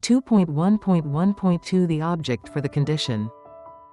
2.1.1.2 The object for the condition.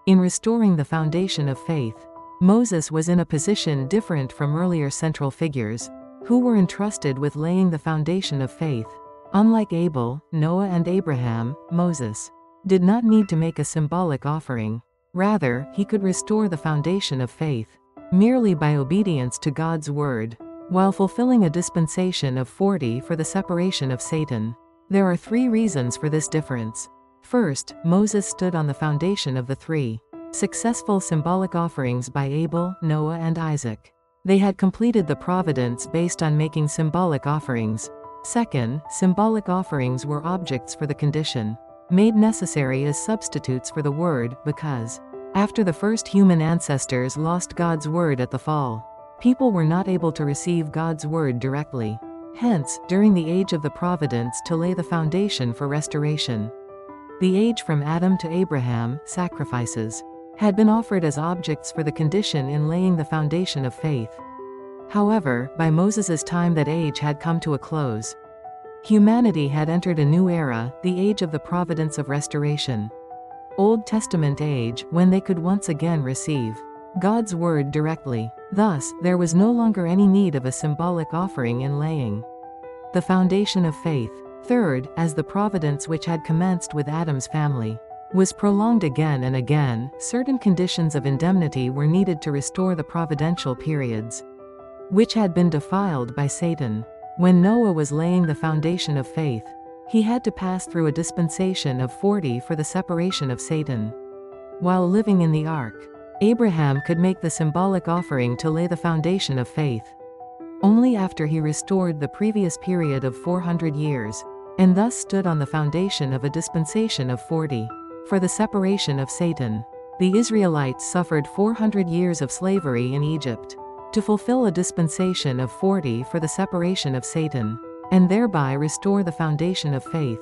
In restoring the foundation of faith, Moses was in a position different from earlier central figures, who were entrusted with laying the foundation of faith. Unlike Abel, Noah and Abraham, Moses did not need to make a symbolic offering. Rather, he could restore the foundation of faith merely by obedience to God's word, while fulfilling a dispensation of 40 for the separation of Satan. There are 3 reasons for this difference. First, Moses stood on the foundation of the 3 successful symbolic offerings by Abel, Noah and Isaac. They had completed the providence based on making symbolic offerings. Second, symbolic offerings were objects for the condition, made necessary as substitutes for the word, because after the first human ancestors lost God's word at the fall, people were not able to receive God's word directly. Hence, during the age of the providence to lay the foundation for restoration. The age from Adam to Abraham, sacrifices had been offered as objects for the condition in laying the foundation of faith. However, by Moses's time that age had come to a close. Humanity had entered a new era, the age of the providence of restoration. Old Testament age, when they could once again receive God's word directly. Thus, there was no longer any need of a symbolic offering in laying the foundation of faith. Third, as the providence which had commenced with Adam's family was prolonged again and again, certain conditions of indemnity were needed to restore the providential periods which had been defiled by Satan. When Noah was laying the foundation of faith, he had to pass through a dispensation of 40 for the separation of Satan. While living in the ark, Abraham could make the symbolic offering to lay the foundation of faith only after he restored the previous period of 400 years, and thus stood on the foundation of a dispensation of 40 for the separation of Satan. The Israelites suffered 400 years of slavery in Egypt to fulfill a dispensation of 40 for the separation of Satan, and thereby restore the foundation of faith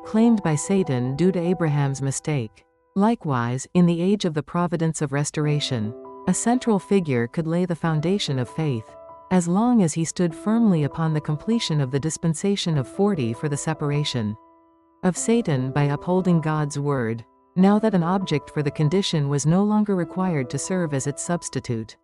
claimed by Satan due to Abraham's mistake. Likewise, in the age of the providence of restoration, a central figure could lay the foundation of faith, as long as he stood firmly upon the completion of the dispensation of 40 for the separation of Satan by upholding God's word, now that an object for the condition was no longer required to serve as its substitute.